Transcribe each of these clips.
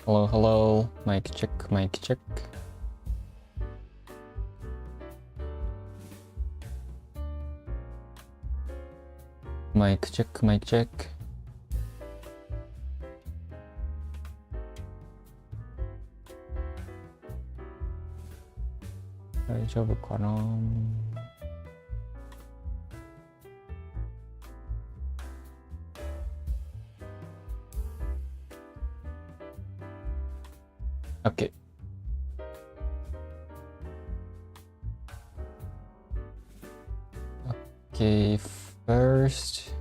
Hello, hello. Mic check, mic check. Mic check, mic check. 大丈夫かな。OK。Okay, first,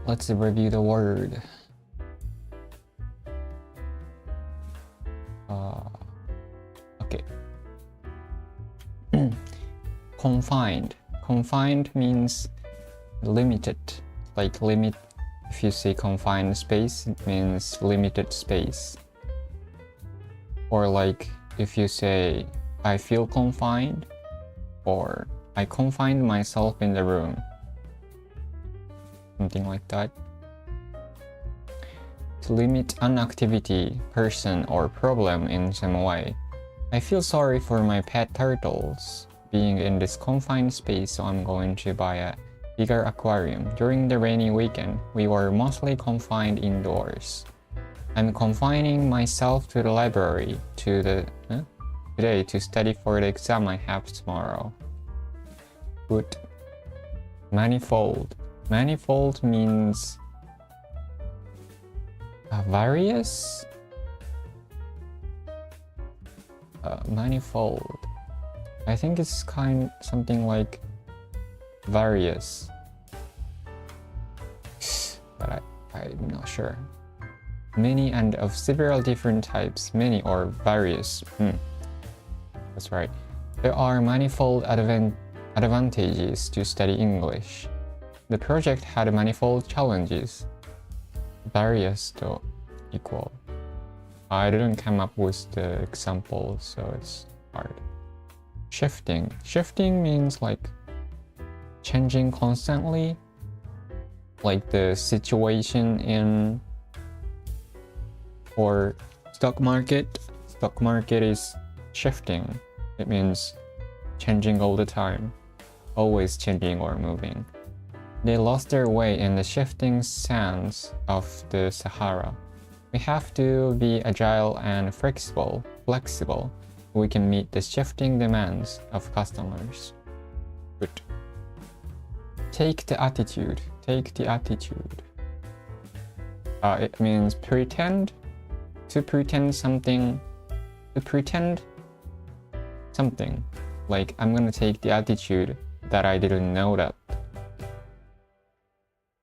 let's review the word. Okay. Confined. Confined means limited. Like limit. If you say confined space, it means limited space. Or like if you say I feel confined, or I confined myself in the room. Something like that. To limit an activity, person, or problem in some way. I feel sorry for my pet turtles being in this confined space, so I'm going to buy a bigger aquarium. During the rainy weekend, we were mostly confined indoors. I'm confining myself to the library today to study for the exam I have tomorrow. Good. Manifold. Manifold means various. Manifold. I think it's something like various, but I'm not sure. Many and of several different types, many or various. That's right. There are manifold advantages to study English. The project had manifold challenges. Various to equal. I didn't come up with the example, so it's hard. Shifting. Shifting means like changing constantly. Like the situation in or stock market. Stock market is shifting. It means changing all the time. Always changing or moving. They lost their way in the shifting sands of the Sahara. We have to be agile and flexible. We can meet the shifting demands of customers. Good. Take the attitude. Take the attitude. It means pretend. To pretend something. To pretend something. Like, I'm gonna take the attitude that I didn't know that.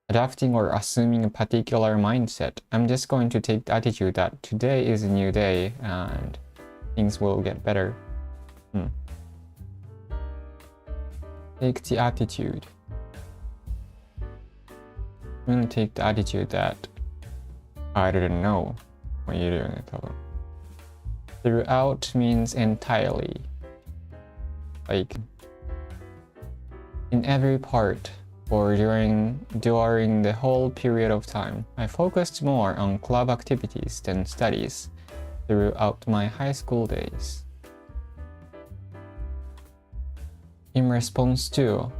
Adapting or assuming a particular mindset. I'm just going to take the attitude that today is a new day and things will get better. Take the attitude. I'm gonna take the attitude that I didn't know. Throughout means entirely. Like in every part or during the whole period of time. I focused more on club activities than studies throughout my high school days. In response to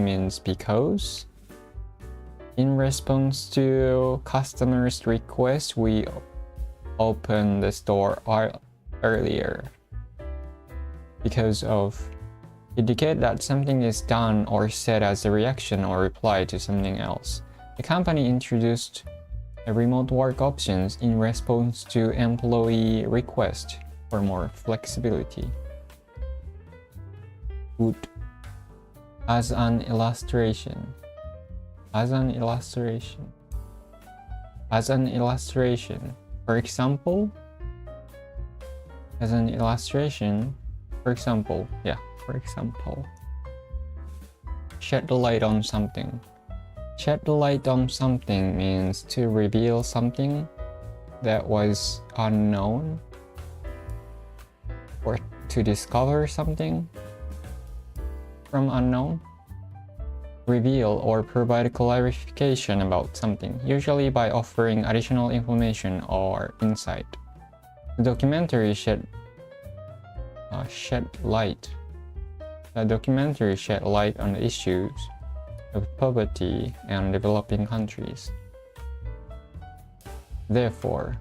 means because. In response to customers' request, we opened the store earlier. Because of indicate that something is done or said as a reaction or reply to something else. The company introduced remote work options in response to employee request for more flexibility. Good. As an illustration. As an illustration. As an illustration. For example. As an illustration. For example. Yeah. For example. Shed the light on something. Shed the light on something means to reveal something that was unknown, or to discover something from unknown. reveal or provide clarification about something, usually by offering additional information or insight. The documentary shed light on the issues of poverty and developing countries. Therefore,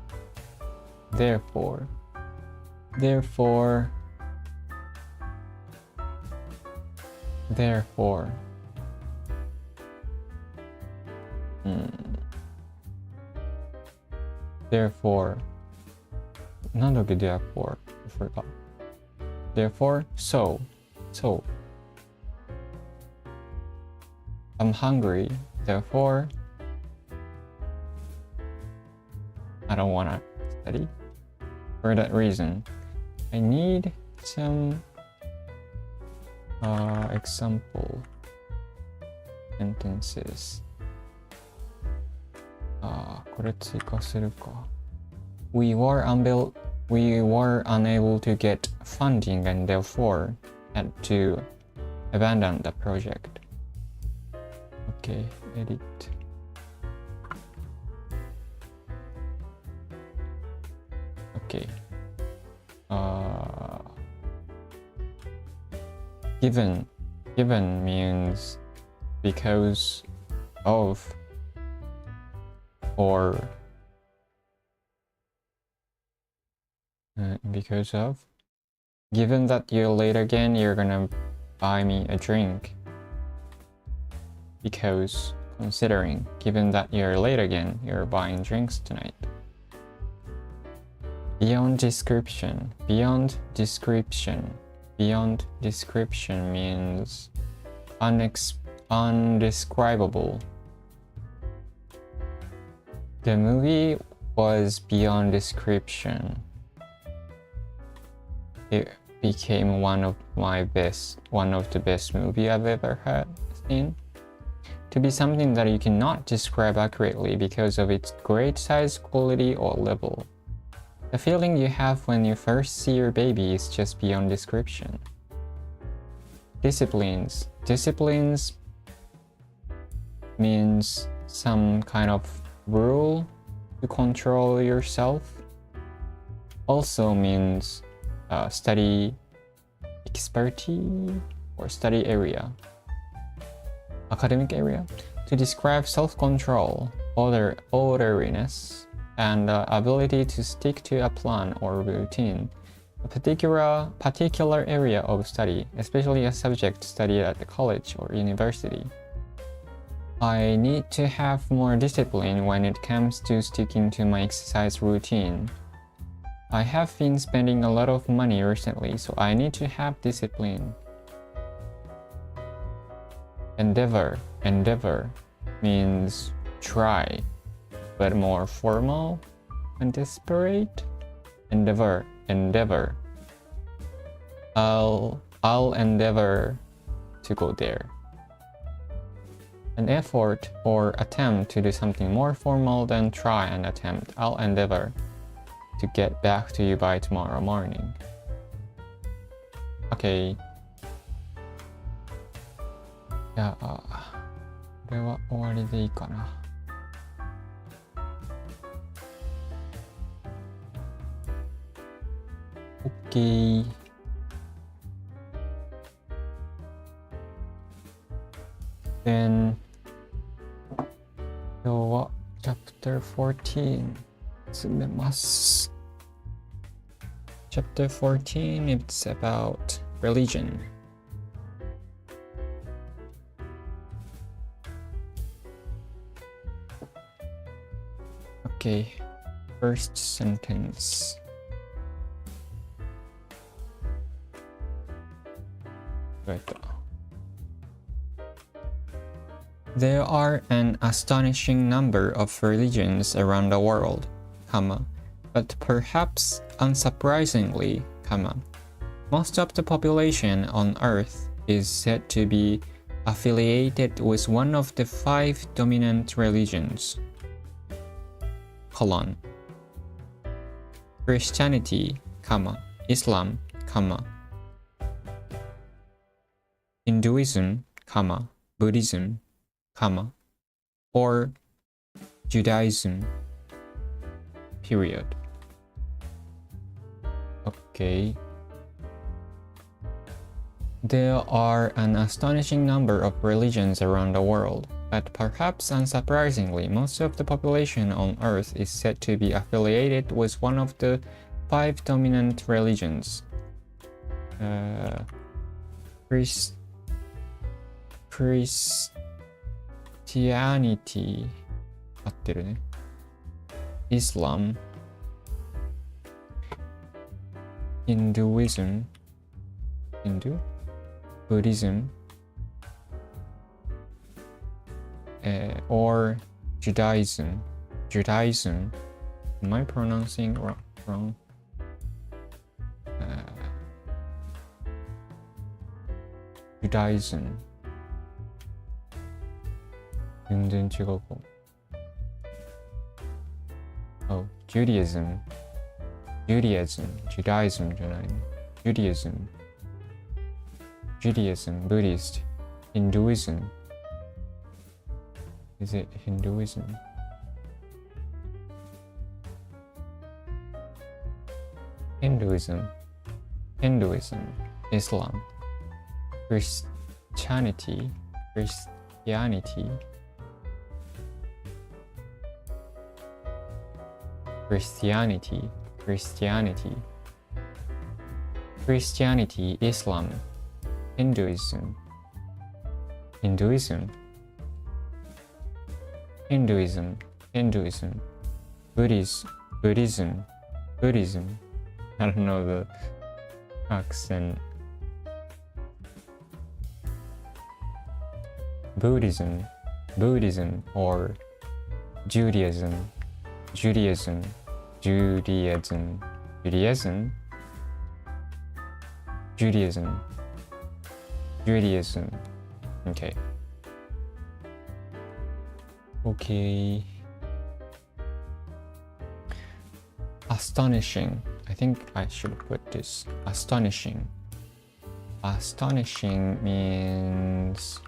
なんだっけ therefore? I forgot. Therefore, so. I'm hungry, therefore I don't wanna study. For that reason, I need some example sentences. これ追加するか。We were unable to get funding and therefore had to abandon the project. Okay, edit. Okay. Given means because of or because of. Given that you're late again, you're gonna buy me a drink. Because considering, given that you're late again, you're buying drinks tonight. Beyond description means undescribable. The movie was beyond description. It became one of the best movie I've ever seen. To be something that you cannot describe accurately because of its great size, quality, or level. The feeling you have when you first see your baby is just beyond description. Disciplines means some kind of rule to control yourself. Also means study expertise or study area, academic area, to describe self-control, orderliness, and ability to stick to a plan or routine, a particular area of study, especially a subject studied at the college or university. I need to have more discipline when it comes to sticking to my exercise routine. I have been spending a lot of money recently, so I need to have discipline. Endeavor means try, but more formal and desperate. Endeavor. I'll endeavor to go there. An effort or attempt to do something more formal than try and attempt. I'll endeavor to get back to you by tomorrow morning. Okay. じゃあ、これは終わりでいいかな。OK。Then 今日は Chapter 14進めます。Chapter 14, it's about religion. Okay, first sentence. There are an astonishing number of religions around the world, but perhaps unsurprisingly, most of the population on Earth is said to be affiliated with one of the 5 dominant religions. Christianity, Islam, Hinduism, Buddhism, comma, or Judaism, period. Okay. There are an astonishing number of religions around the world, but perhaps unsurprisingly, most of the population on Earth is said to be affiliated with one of the 5 dominant religions. Christianity 合ってるね。Islam, Hinduism, Buddhism, or Judaism. Am I pronouncing wrong? Judaism. 全然違うかも。Oh, Judaism, Judaism じゃないね。Judaism, Buddhist, Hinduism. Is it Hinduism? Hinduism, Islam, Christianity, Islam, Hinduism, Buddhism. I don't know the accent. Buddhism or Judaism. Okay. Astonishing. I think I should put this. Astonishing means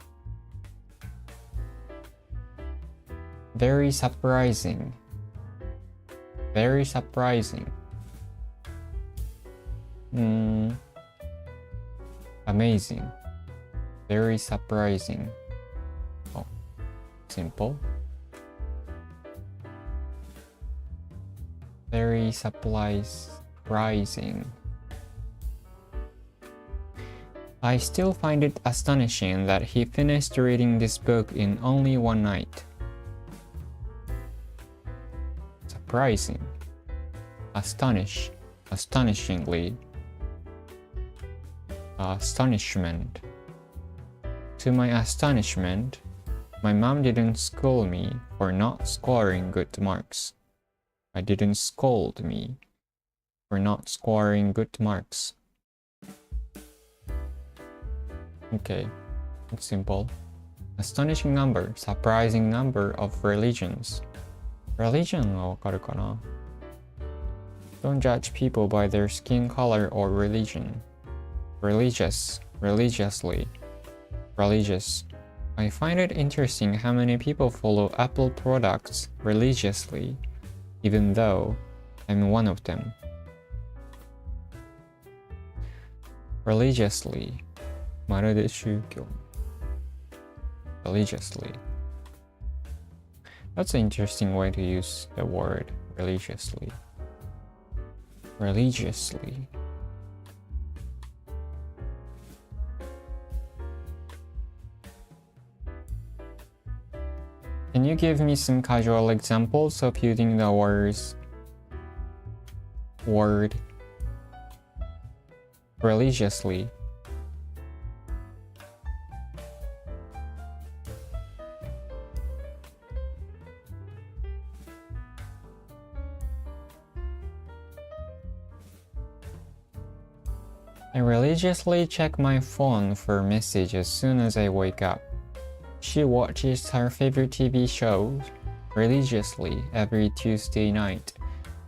very surprising. Amazing. Very surprising. Oh, simple. Very surprising. I still find it astonishing that he finished reading this book in only one night. Surprising. Astonishingly. Astonishment. To my astonishment, my mom didn't scold me for not scoring good marks. Didn't scold me for not scoring good marks. Okay, it's simple. Astonishing number, surprising number of religions. Religion はわかるかな? Don't judge people by their skin color or religion. Religious. I find it interesting how many people follow Apple products religiously, even though I'm one of them. Religiously. まるで宗教。Religiously. That's an interesting way to use the word religiously. Can you give me some casual examples of using the word religiously? I religiously check my phone for messages as soon as I wake up. She watches her favorite TV shows religiously every Tuesday night.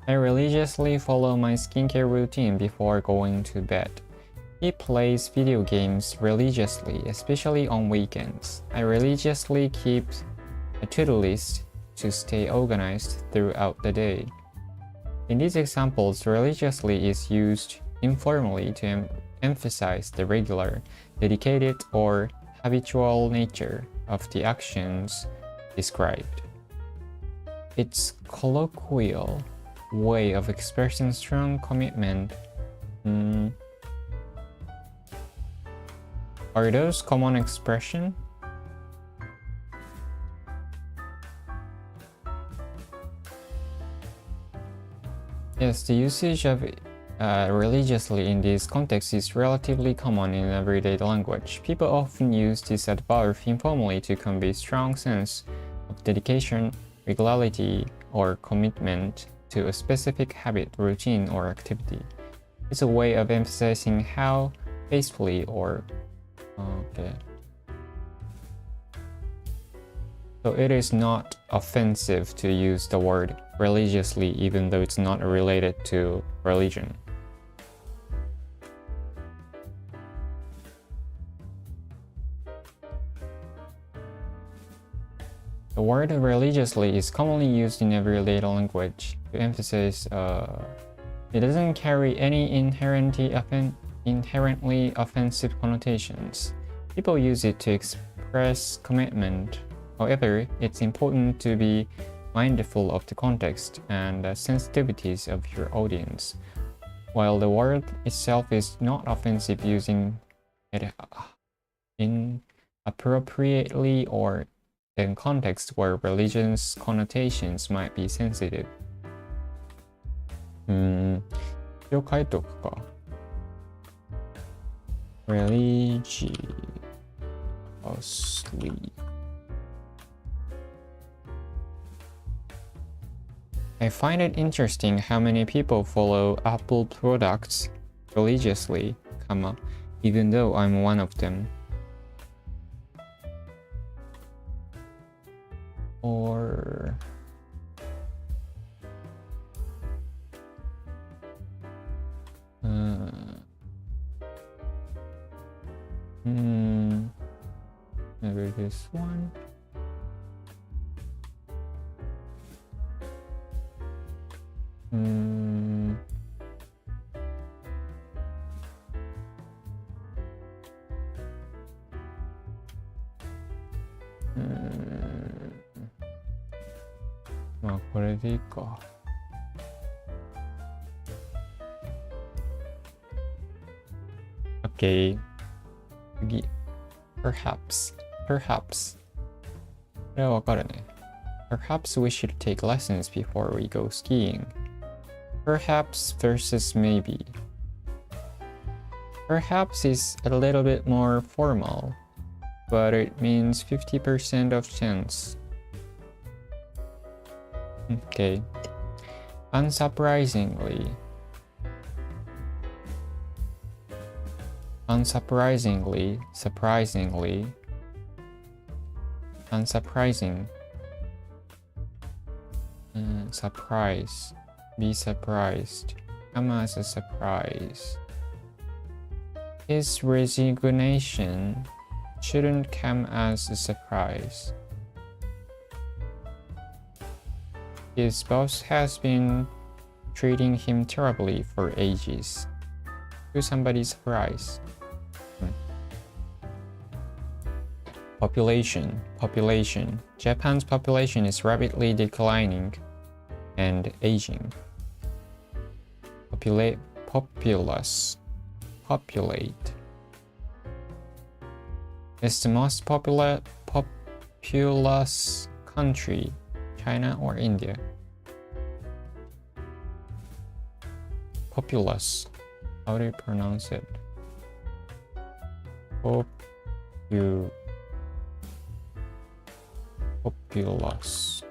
I religiously follow my skincare routine before going to bed. He plays video games religiously, especially on weekends. I religiously keep a to-do list to stay organized throughout the day. In these examples, religiously is used informally to emphasize the regular, dedicated, or habitual nature of the actions described. It's colloquial way of expressing strong commitment. Are those common expressions? Yes, the usage of religiously in this context is relatively common in everyday language. People often use this adverb informally to convey a strong sense of dedication, regularity, or commitment to a specific habit, routine, or activity. It's a way of emphasizing how faithfully or So it is not offensive to use the word religiously even though it's not related to religion. The word religiously is commonly used in everyday language to emphasize it doesn't carry any inherently offensive connotations. People use it to express commitment. However, it's important to be mindful of the context and the sensitivities of your audience. While the word itself is not offensive, using it inappropriately or in context where religion's connotations might be sensitive. 一応書いとくか。religiously. I find it interesting how many people follow Apple products religiously, even though I'm one of them. Or maybe this one.まあこれでいいか。Okay. 次。Perhaps. これはわかるね。Perhaps we should take lessons before we go skiing. Perhaps versus maybe. Perhaps is a little bit more formal, but it means 50% of chance. Okay. Unsurprisingly. Surprisingly. Unsurprising. Surprise. Be surprised. Come as a surprise. His resignation shouldn't come as a surprise. His boss has been treating him terribly for ages. To somebody's surprise. Population. Japan's population is rapidly declining and aging. Populate. It's the most populous country, China or India? Populous. How do you pronounce it? Populous.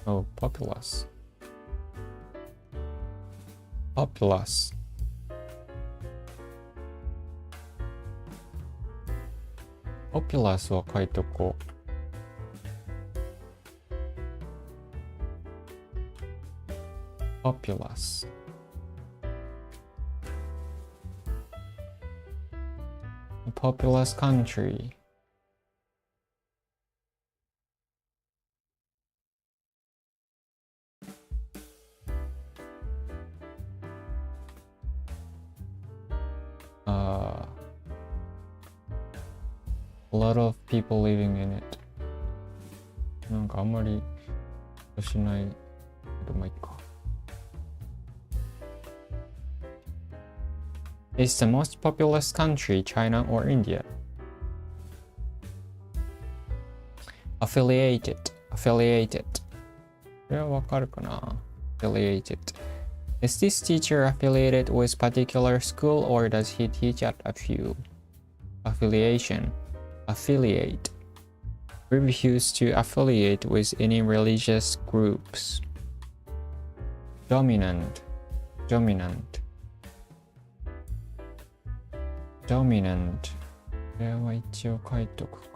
Oh, populous. Populous は書いとこう。populous. A populous country. A lot of people living in it. なんかあんまりしないけど、まあいいか。Is the most populous country China or India? Affiliated. これはわかるかな Affiliated. Is this teacher affiliated with particular school or does he teach at a few? Affiliation. Affiliate. Refuse to affiliate with any religious groups. Dominant.これは一応書いとくか。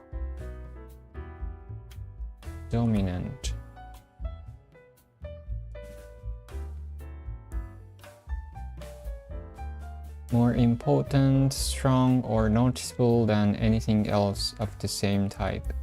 Dominant. More important, strong, or noticeable than anything else of the same type.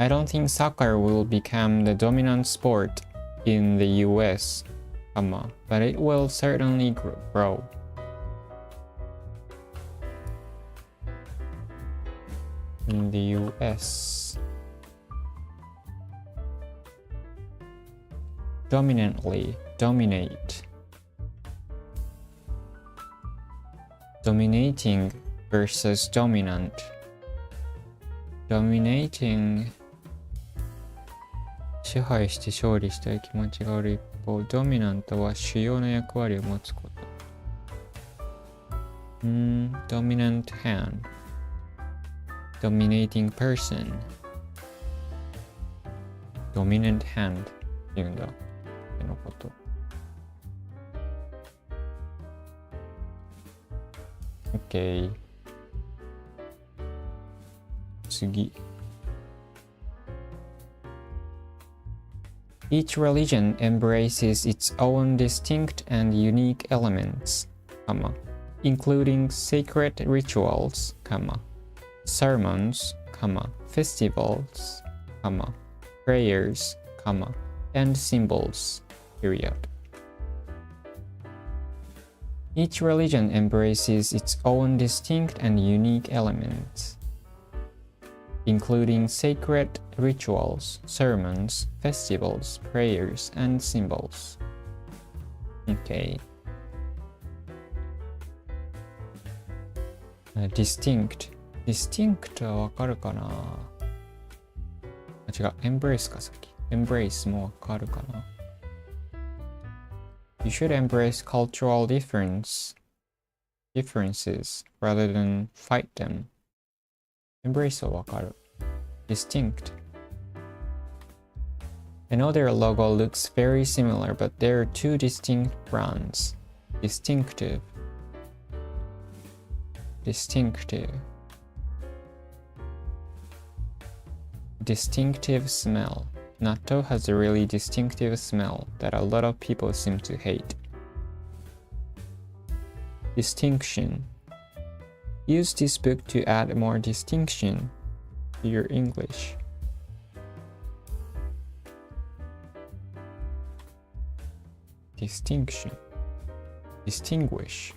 I don't think soccer will become the dominant sport in the US, but it will certainly grow. In the US. Dominantly, dominate. Dominating versus dominant. Dominating. 支配して勝利したい気持ちがある一方、ドミナントは主要な役割を持つこと。Dominant hand. Dominating person. Dominant hand って言うんだ。ってのこと。OK。次。Each religion embraces its own distinct and unique elements, including sacred rituals, sermons, festivals, prayers, and symbols, period. Each religion embraces its own distinct and unique elements, including sacred rituals, sermons, festivals, prayers, and symbols. Okay. Distinct. Distinct はわかるかな違う。embrace かさっき。embrace もわかるかな You should embrace cultural differences rather than fight them. Embrace はわかる。Distinct. I know their logo looks very similar, but there are two distinct brands. Distinctive. Distinctive smell. Natto has a really distinctive smell that a lot of people seem to hate. Distinction. Use this book to add more distinction to your English. Distinction. Distinguish.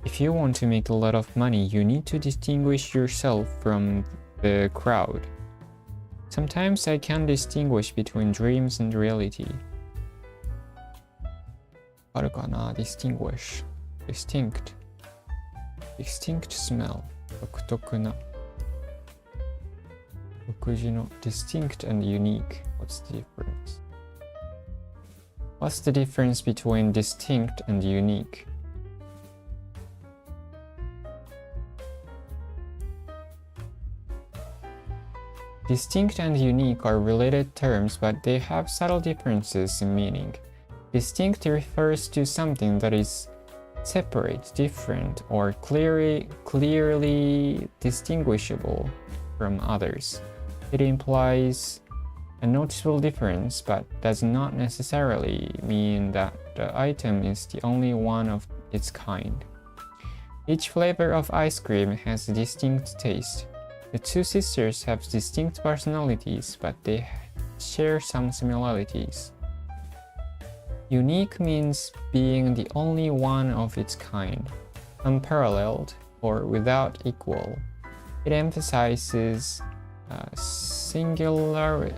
If you want to make a lot of money, you need to distinguish yourself from the crowd. Sometimes I can't distinguish between dreams and reality. あるかな distinguish. Distinct smell. 独特な。独自の distinct and unique. What's the difference? What's the difference between distinct and unique? Distinct and unique are related terms, but they have subtle differences in meaning. Distinct refers to something that is separate, different, or clearly distinguishable from others. It implies a noticeable difference, but does not necessarily mean that the item is the only one of its kind. Each flavor of ice cream has a distinct taste. The two sisters have distinct personalities, but they share some similarities. Unique means being the only one of its kind, unparalleled, or without equal. It emphasizes singularity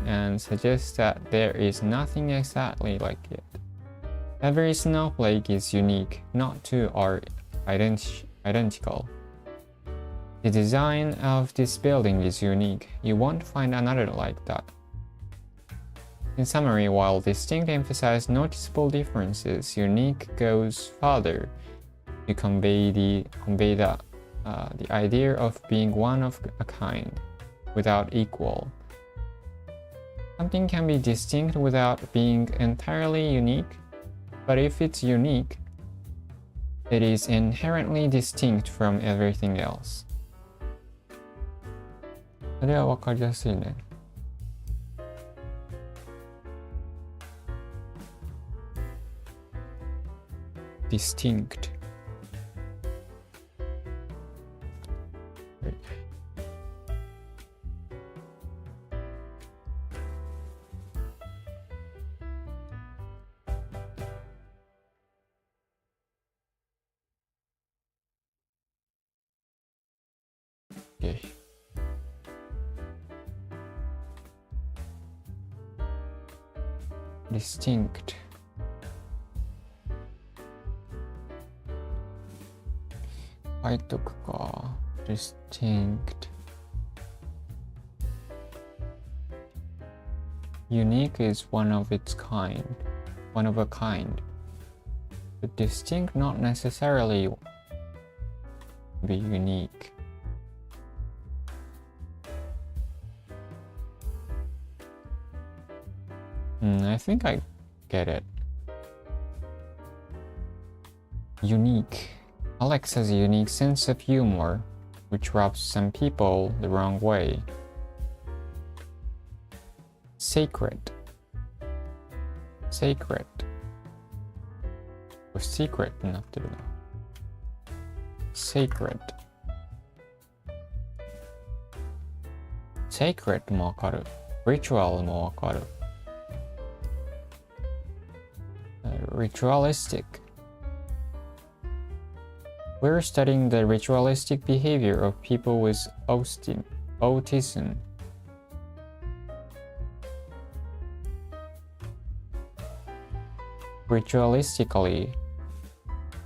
and suggests that there is nothing exactly like it. Every snowflake is unique, not two are identical. The design of this building is unique. You won't find another like that. In summary, while distinct emphasizes noticeable differences, unique goes further to convey the idea of being one of a kind, without equal. Something can be distinct without being entirely unique, but if it's unique, it is inherently distinct from everything else. それは分かりやすいね。Distinct. Okay. Distinct. Distinct. Unique is one of its kind, one of a kind. But distinct not necessarily be unique. I think I get it. Unique. Alex has a unique sense of humor, which rubs some people the wrong way. Sacred. Sacred. Or secret になってるな。Sacred. Sacred もわかる。Ritual もわかる。Ritualistic. We're studying the ritualistic behavior of people with autism. Ritualistically.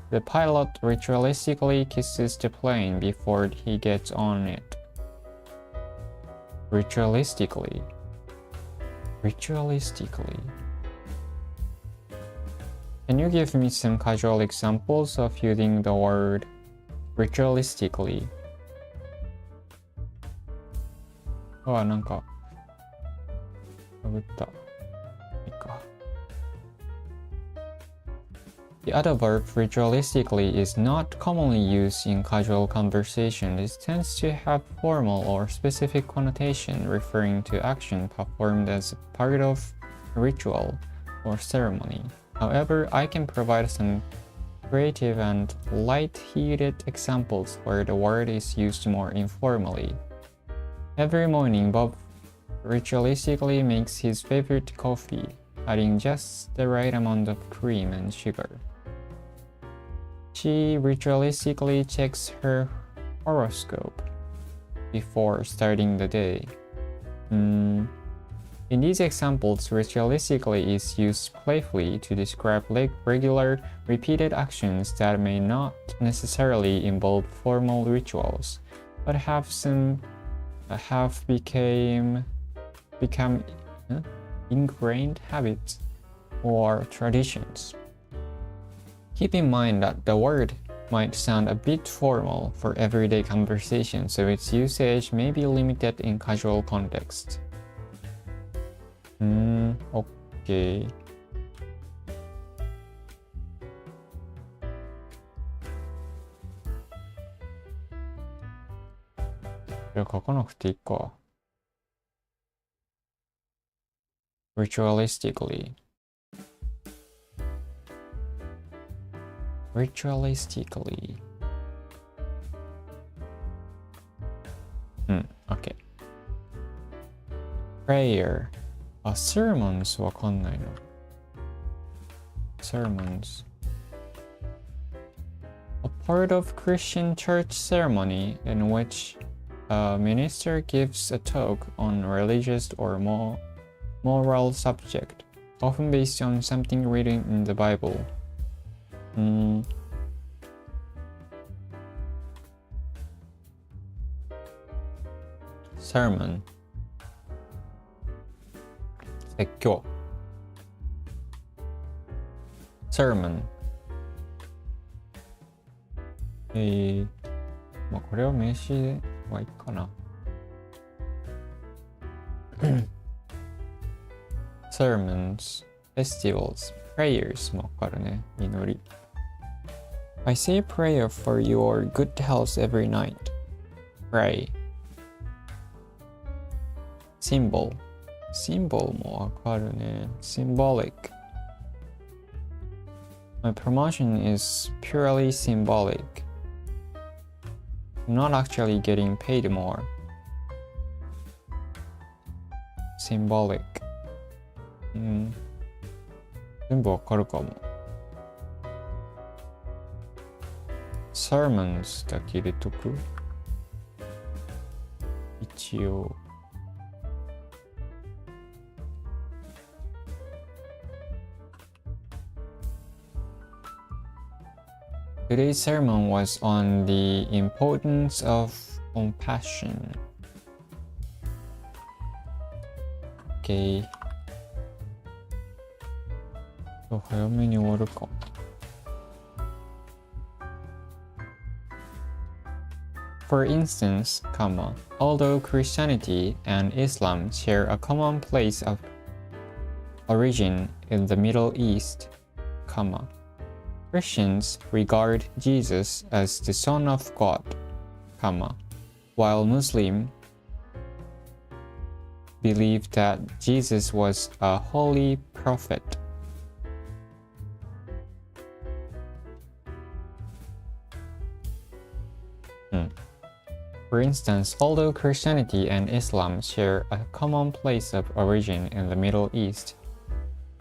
The pilot ritualistically kisses the plane before he gets on it. Ritualistically. Ritualistically. Can you give me some casual examples of using the word ritualistically? なんかかぶった。いいか。The adverb ritualistically is not commonly used in casual conversation. It tends to have formal or specific connotation referring to action performed as part of a ritual or ceremony. However, I can provide some creative and light-hearted examples where the word is used more informally. Every morning, Bob ritualistically makes his favorite coffee, adding just the right amount of cream and sugar. She ritualistically checks her horoscope before starting the day. In these examples, ritualistically is used playfully to describe regular, repeated actions that may not necessarily involve formal rituals, but have become ingrained habits or traditions. Keep in mind that the word might sound a bit formal for everyday conversation, so its usage may be limited in casual context. Okay. じゃあ書かなくていいか。Ritualistically. Okay. Prayer. Sermons わかんないな。Sermons. A part of Christian church ceremony in which a minister gives a talk on religious or moral subject, often based on something written in the Bible. Sermon. 説教。Sermon. まあこれは名詞はいいかな。Sermons, festivals, prayers もわかるね。祈り。I say a prayer for your good health every night. Pray. Symbol. Symbol もわかるね。Symbolic. My promotion is purely symbolic. I'm not actually getting paid more. Symbolic. 全部わかるかも。Sermons だけ入れとく。一応。Today's sermon was on the importance of compassion. Okay. 早めに終わるか。For instance, although Christianity and Islam share a common place of origin in the Middle East, Christians regard Jesus as the Son of God, while Muslims believe that Jesus was a holy prophet. For instance, although Christianity and Islam share a common place of origin in the Middle East,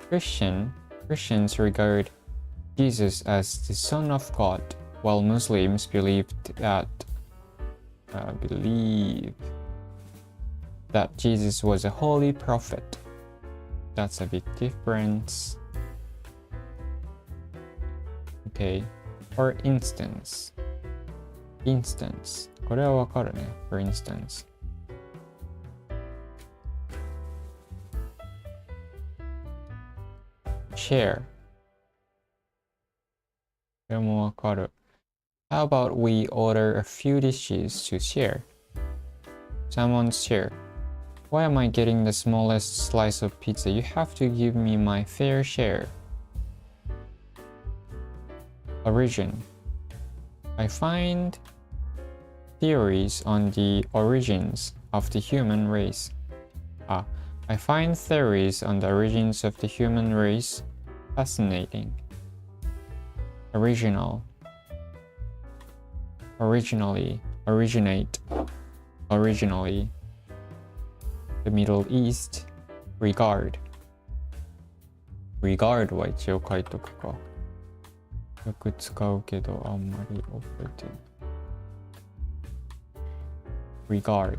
Christians regard Jesus as the Son of God, while Muslims believe that Jesus was a holy prophet. That's a big difference. Okay. For instance. これはわかるね。For instance. Share. これもわかる。How about we order a few dishes to share? Someone's share. Why am I getting the smallest slice of pizza? You have to give me my fair share. Origin. I find theories on the origins of the human race. I find theories on the origins of the human race fascinating. Original. Originally. Originate. Originally. The Middle East. Regard. Regard は一応書いとくか。よく使うけどあんまり覚えてない。Regard.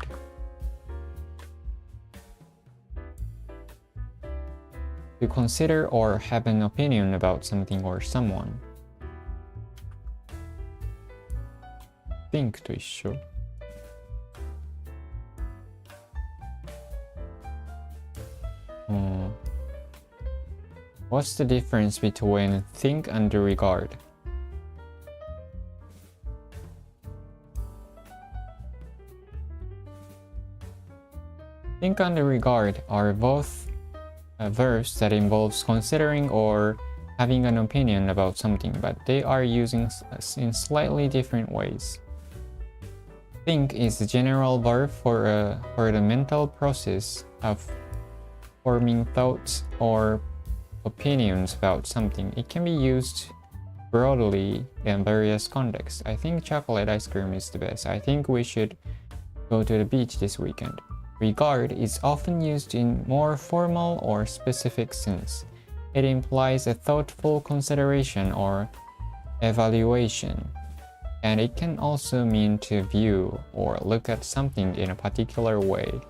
To consider or have an opinion about something or someone. Think と一緒。What's the difference between think and regard? Think and regard are both verbs that involves considering or having an opinion about something, but they are used in slightly different ways. Think is a general verb for the mental process of forming thoughts or opinions about something. It can be used broadly in various contexts. I think chocolate ice cream is the best. I think we should go to the beach this weekend. Regard is often used in more formal or specific sense. It implies a thoughtful consideration or evaluation, and it can also mean to view or look at something in a particular way.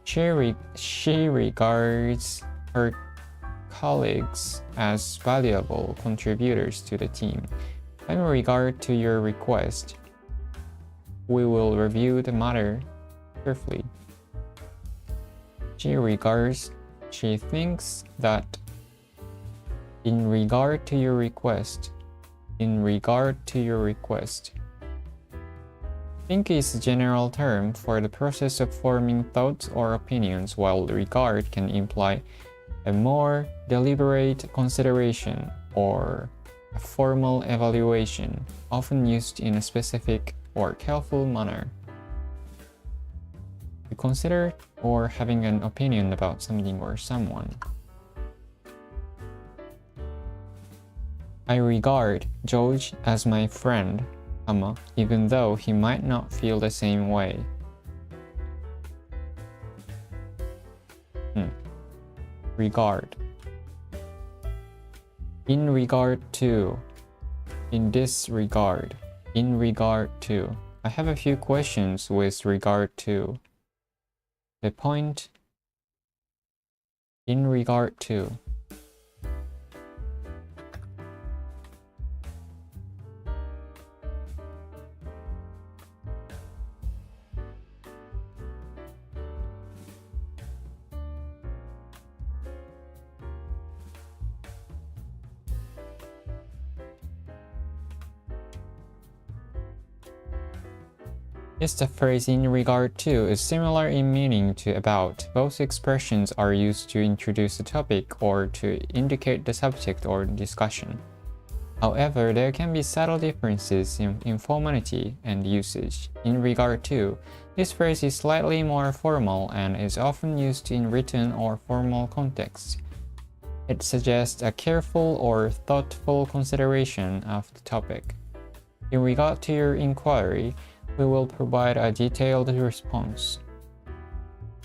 She regards her colleagues as valuable contributors to the team. In regard to your request, we will review the matter carefully. She thinks that in regard to your request, think is a general term for the process of forming thoughts or opinions, while regard can imply a more deliberate consideration or a formal evaluation, often used in a specific or careful manner. To consider or having an opinion about something or someone. I regard George as my friend, even though he might not feel the same way. Regard. In regard to. In this regard. In regard to. I have a few questions with regard to. The point. In regard to. Yes, the phrase in regard to is similar in meaning to about. Both expressions are used to introduce a topic or to indicate the subject or discussion. However, there can be subtle differences in formality and usage. In regard to, this phrase is slightly more formal and is often used in written or formal contexts. It suggests a careful or thoughtful consideration of the topic. In regard to your inquiry, we will provide a detailed response.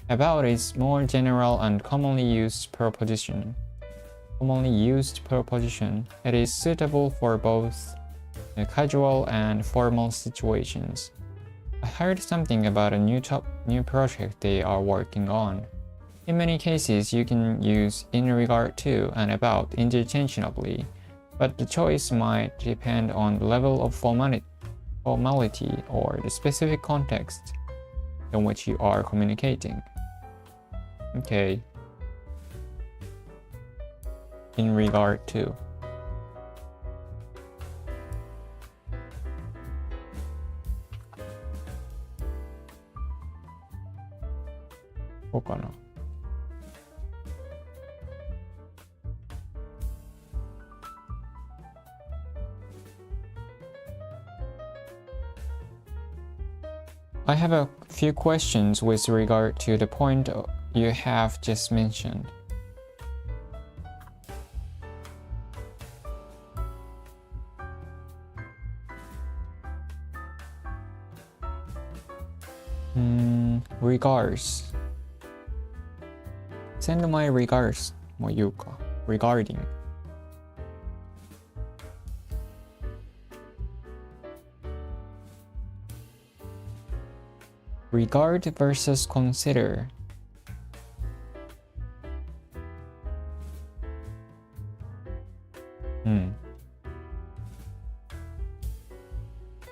About is more general and commonly used preposition. It is suitable for both casual and formal situations. I heard something about a new project they are working on. In many cases, you can use in regard to and about interchangeably, but the choice might depend on the level of formality or the specific context in which you are communicating. Okay. In regard to.こうかな。I have a few questions with regard to the point you have just mentioned. Regards. Send my regards も言うか。Regarding. Regard versus consider.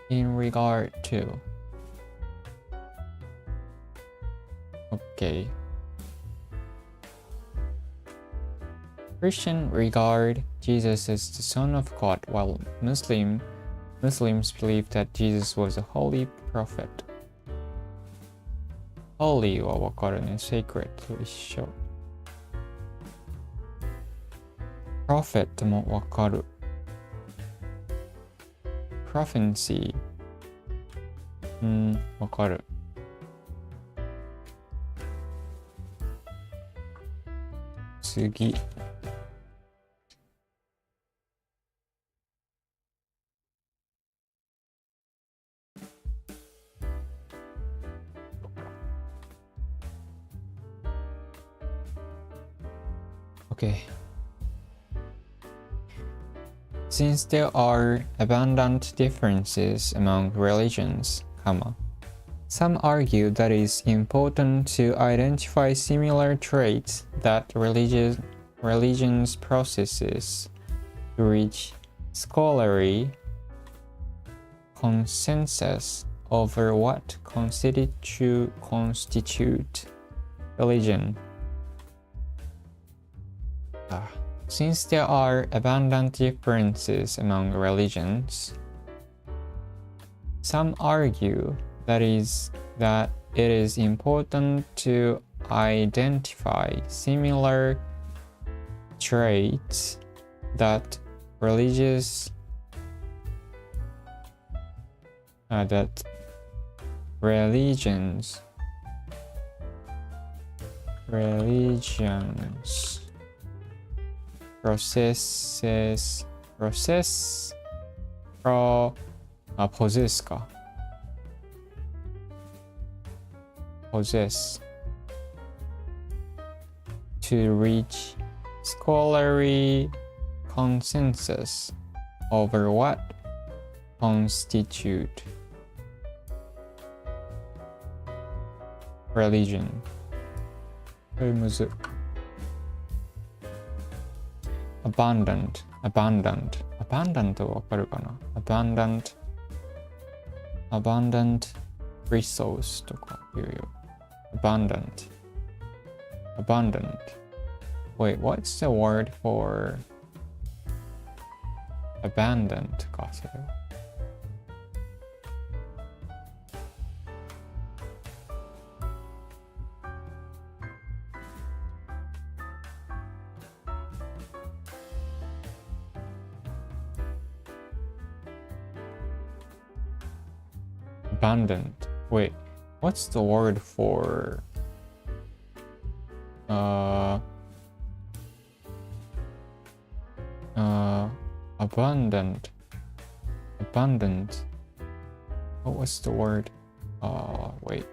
In regard to. Okay. Christians regard Jesus as the Son of God, while Muslims believe that Jesus was a holy prophet. holy はわかるね。sacred と一緒。prophet もわかる。prophecy わかる。次。Okay. Since there are abundant differences among religions, some argue that it's important to identify similar traits that religions possesses to reach scholarly consensus over what constitute religion. Since there are abundant differences among religions, some argue that it is important to identify similar traits that religions possess to reach scholarly consensus over what constitute religion. これむず。abundant わかるかな。abundant resource とか言うよ。abundant wait, what's the word for abandoned か、それは。abandoned. Wait, what's the word for abundant? What was the word? Wait.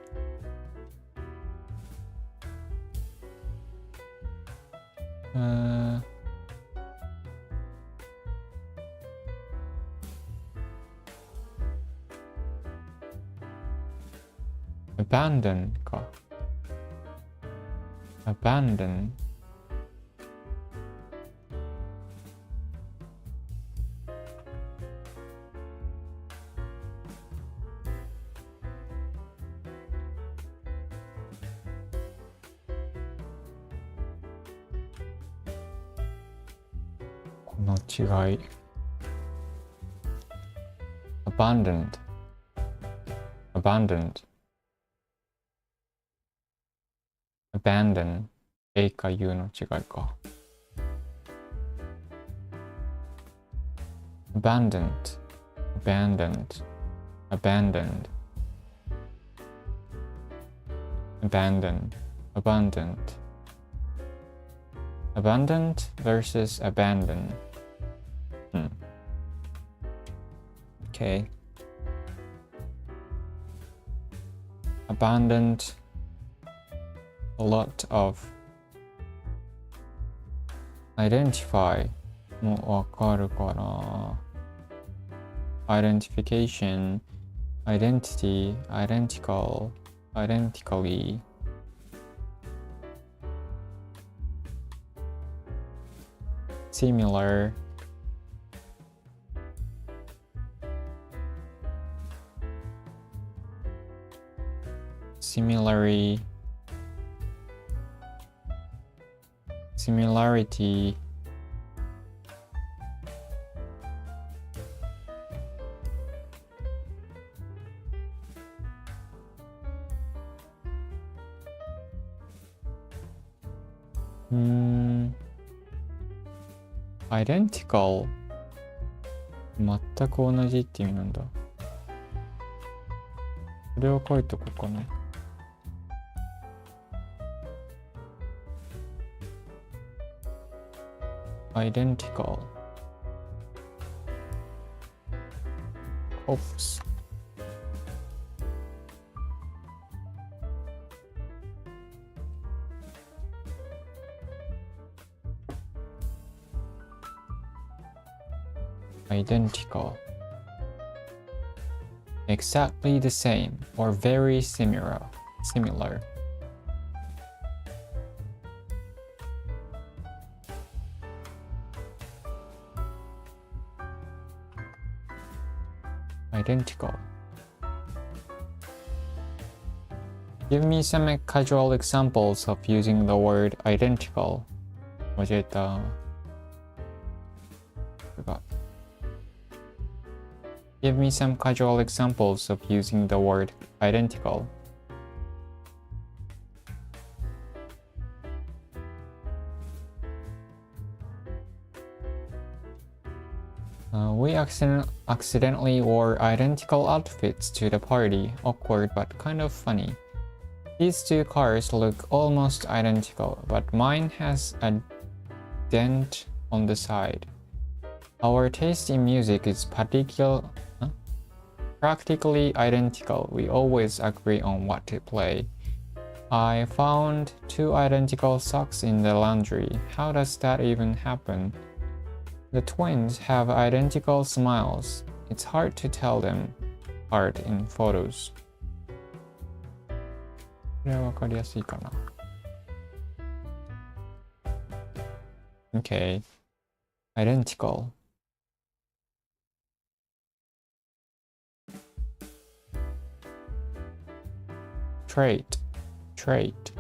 abandon か。abandonこの違い。abandoned abandon A か U の違いか。abandoned versus abandon. Okay. Abandoned a lot of identify もわかるかな。identification, identity, identical, identically. Similar. Similarity. identical 全く同じって意味なんだ。これを書いとこうかな。identical Oops. Identical. Exactly the same or very similar. Identical. Give me some casual examples of using the word identical. 間違えた。Give me some casual examples of using the word identical. We accidentally wore identical outfits to the party. Awkward but kind of funny. These two cars look almost identical, but mine has a dent on the side. Our taste in music is practically identical. We always agree on what to play. I found 2 identical socks in the laundry. How does that even happen? The twins have identical smiles. It's hard to tell them apart in photos. これはわかりやすいかな。Okay. Identical. Trait. Trait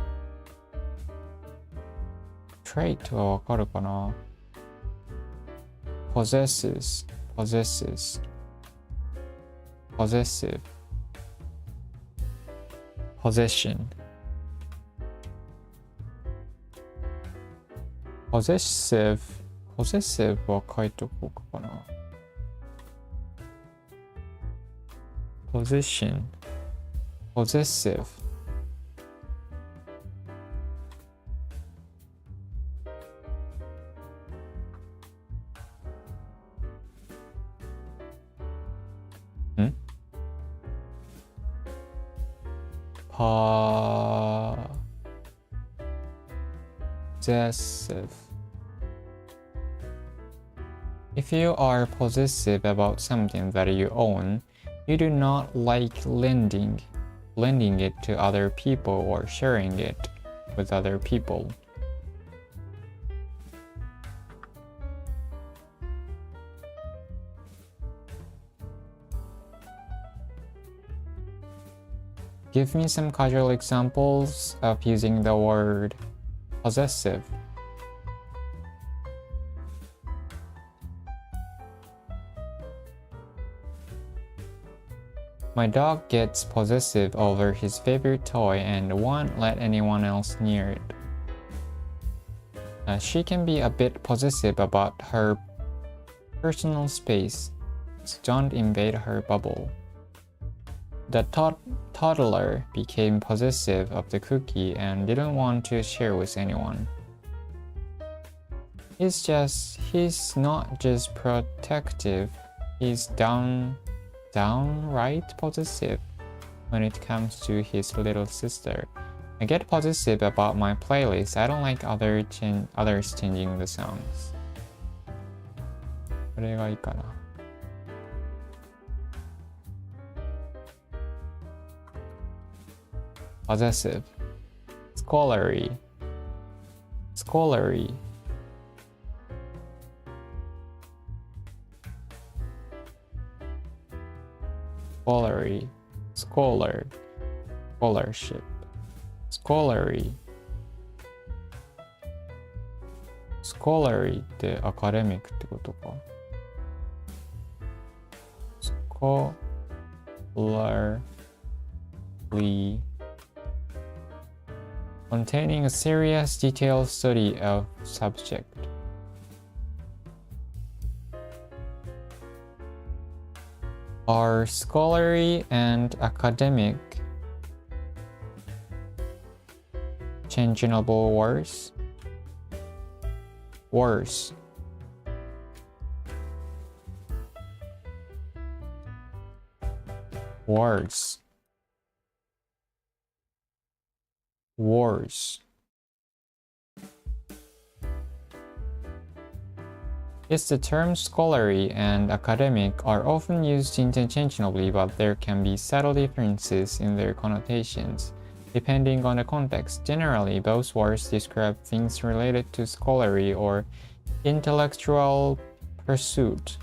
はわかるかな。Possesses. Possessive. Possession. Possessive は書いとこうかな。Possession. Possessive. Possessive. If you are possessive about something that you own, you do not like lending it to other people or sharing it with other people. Give me some casual examples of using the word possessive. My dog gets possessive over his favorite toy and won't let anyone else near it. She can be a bit possessive about her personal space, so don't invade her bubble. The toddler became possessive of the cookie and didn't want to share with anyone. He's not just protective, he's downright possessive when it comes to his little sister. I get possessive about my playlist. I don't like others changing the songs. これがいいかな。Possessive. Scholarly. Scholarly. Scholar. Scholarship. Scholarly. Scholarly ってアカデミックってことか。Scholarly. containing a serious detailed study of subject. Are scholarly and academic changeable words? Words. Words. Words. Yes, the terms scholarly and academic are often used interchangeably, but there can be subtle differences in their connotations, depending on the context. Generally, both words describe things related to scholarly or intellectual pursuit,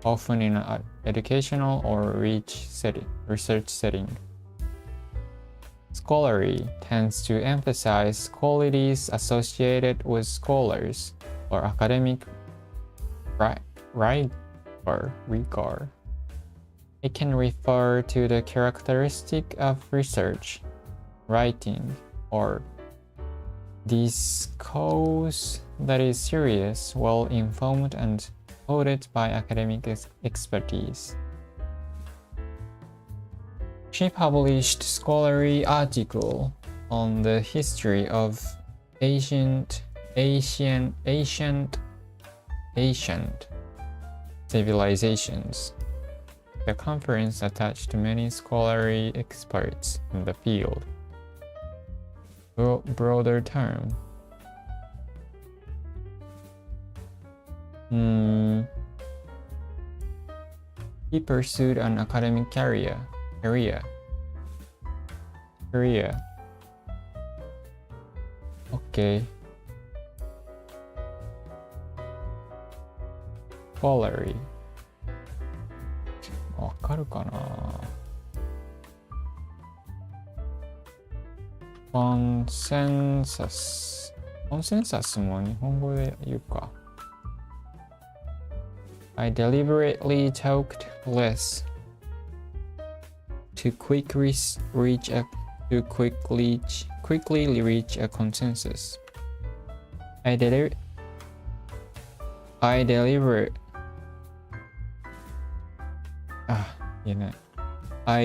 often in an educational or research setting. Scholarly tends to emphasize qualities associated with scholars or academic rigor. It can refer to the characteristic of research, writing, or discourse that is serious, well-informed, and supported by academic expertise. She published scholarly article on the history of ancient civilizations. The conference attached many scholarly experts in the field. Broader term. He pursued an academic career. Okay. Scholarly. わかるかな？コンセンサスも日本語で言うか。I deliberately talked less to quickly reach a consensus. I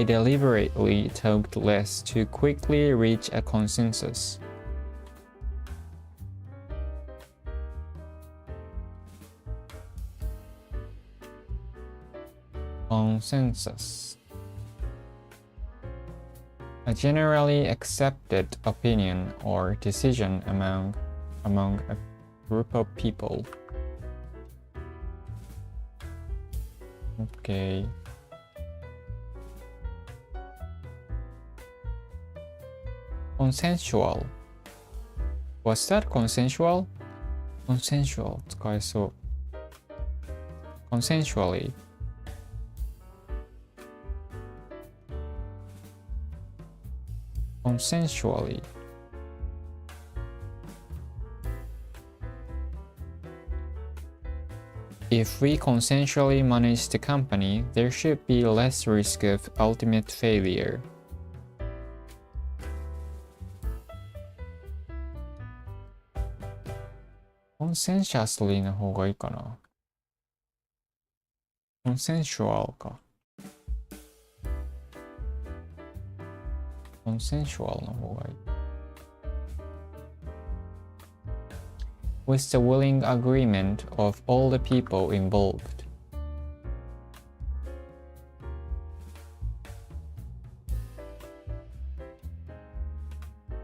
deliberately talked less to quickly reach a consensus. Consensus. A generally accepted opinion or decision among a group of people. Okay. Consensual. Was that consensual? Consensual 使えそう。Consensually. Consensually. If we consensually manage the company, there should be less risk of ultimate failure. Consensuously の方がいいかな。Consensual か。Consensual の方がいい。With the willing agreement of all the people involved.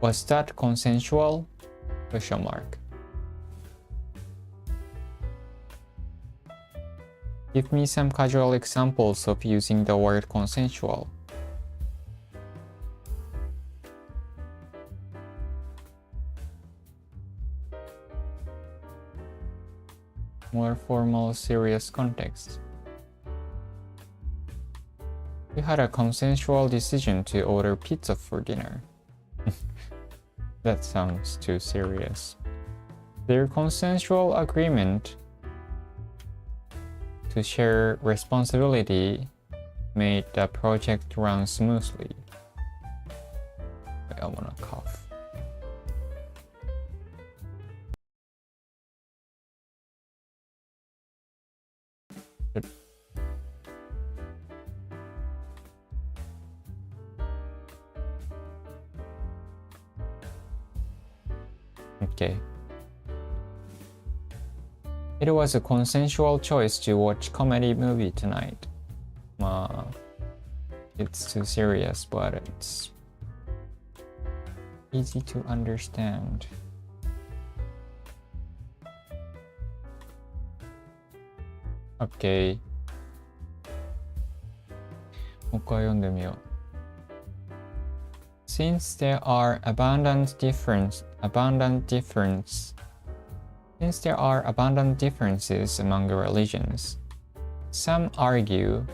Was that consensual? Question mark. Give me some casual examples of using the word consensual. More formal, serious context. We had a consensual decision to order pizza for dinner. That sounds too serious. Their consensual agreement to share responsibility made the project run smoothly. I'm gonna cough. Okay. It was a consensual choice to watch comedy movie tonight. It's too serious, but it's easy to understand. Okay. もう一回読んでみよう。Since there are abundant differences among religions, some argue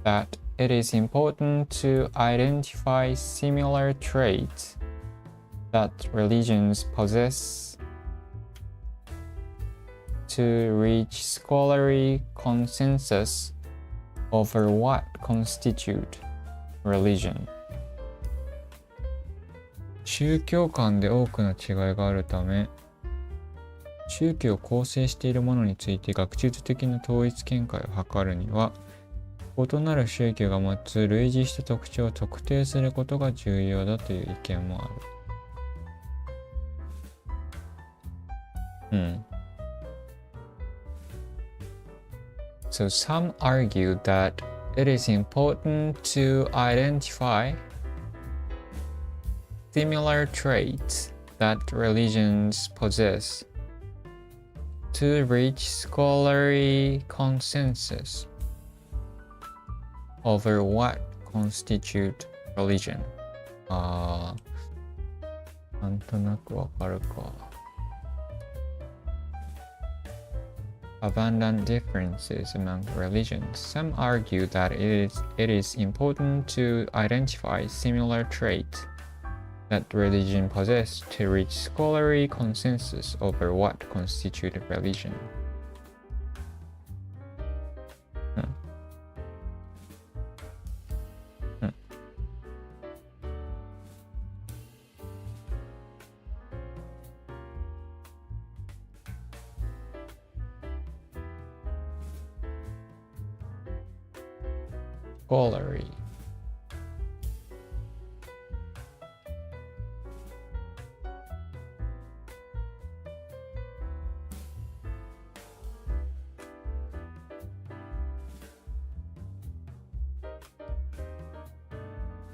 that it is important to identify similar traits that religions possess to reach scholarly consensus over what constitute religion. 宗教間で多くの違いがあるため、宗教を構成しているものについて学術的な統一見解を図るには、異なる宗教が持つ類似した特徴を特定することが重要だという意見もある。So some argue that it is important to identify similar traits that religions possess to reach scholarly consensus over what constitute religion. なんとなくわかるか。Abundant differences among religions. Some argue that it is important to identify similar traits that religion possess to reach scholarly consensus over what constitute religion. Scholarly.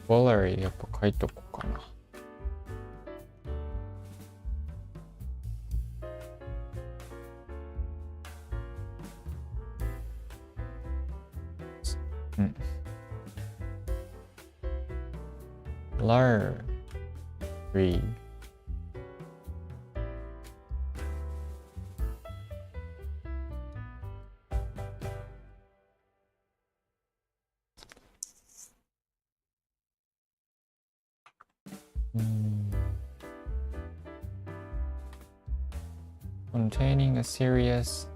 Scholarly やっぱ書いとこうかな。Learn. Read. Containing a serious,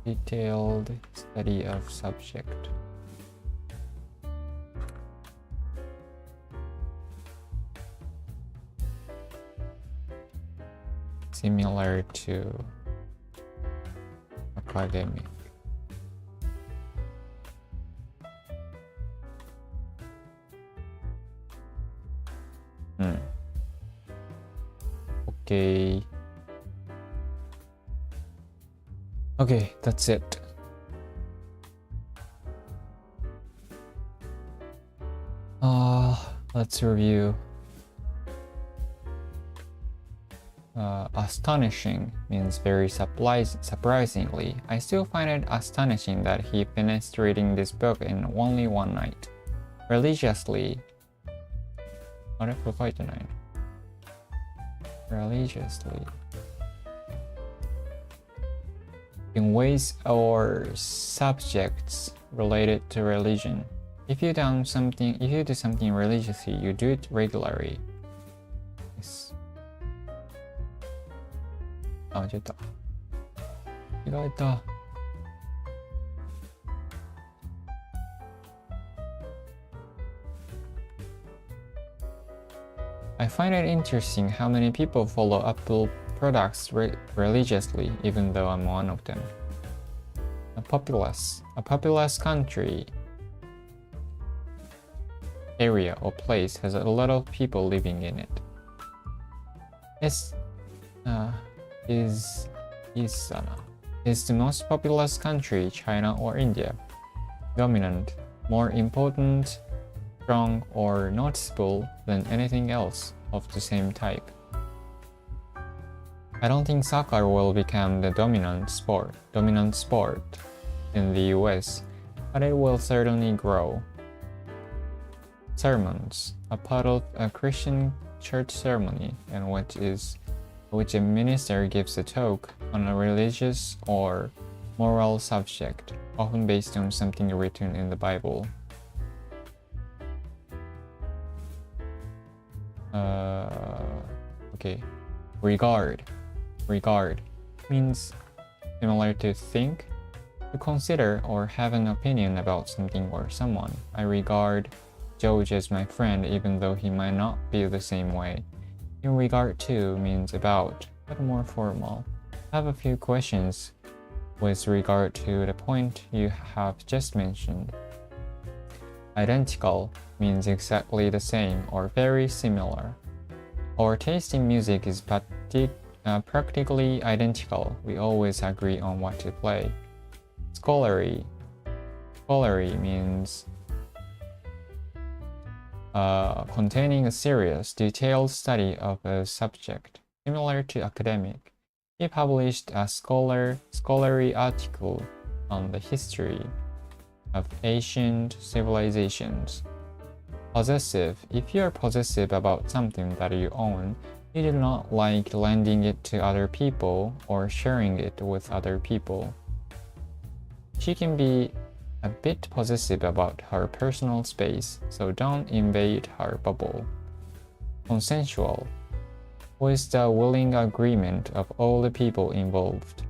detailed study of subject. Similar to academic. Okay. Okay, that's it. Let's review. Astonishing means very surprisingly. I still find it astonishing that he finished reading this book in only one night. Religiously. あれこれ書いてないの Religiously. In ways or subjects related to religion. If you do something religiously, you do it regularly. Yes. 間違えた。間違えた。I find it interesting how many people follow Apple products religiously, even though I'm one of them. A populous country, area or place has a lot of people living in it. Is the most populous country China or India? Dominant, more important, strong, or noticeable than anything else of the same type? I don't think soccer will become the dominant sport in the US, but it will certainly grow. Sermons, a part of a Christian church ceremony in which a minister gives a talk on a religious or moral subject, often based on something written in the Bible. Okay. Regard means similar to think, to consider or have an opinion about something or someone. I regard George as my friend even though he might not feel the same way. In regard to means about, but more formal. I have a few questions with regard to the point you have just mentioned. Identical means exactly the same or very similar. Our taste in music is practically identical. We always agree on what to play. Scholarly means containing a serious, detailed study of a subject, similar to academic. He published a scholarly article on the history of ancient civilizations. Possessive. If you are possessive about something that you own, you do not like lending it to other people or sharing it with other people. She can be a bit possessive about her personal space, so don't invade her bubble. Consensual. Was the willing agreement of all the people involved.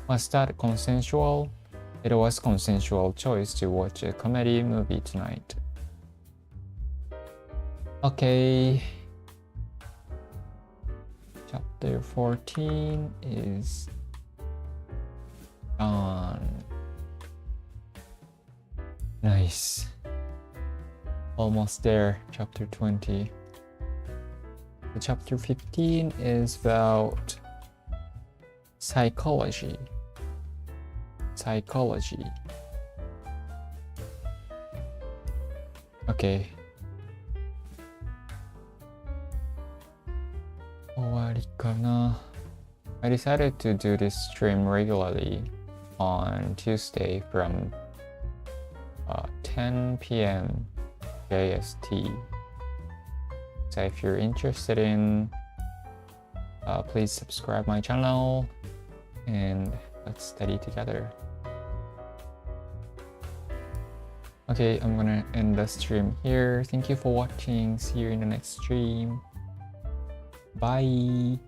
Was that consensual? It was consensual choice to watch a comedy movie tonight. Okay. Chapter 14 is done. Nice. Almost there. Chapter 20. The chapter 15 is about psychology. Okay. 終わりかな. I decided to do this stream regularly on Tuesday from 10 p.m. JST. So if you're interested in, please subscribe my channel and let's study together. Okay, I'm gonna end the stream here. Thank you for watching. See you in the next stream. Bye.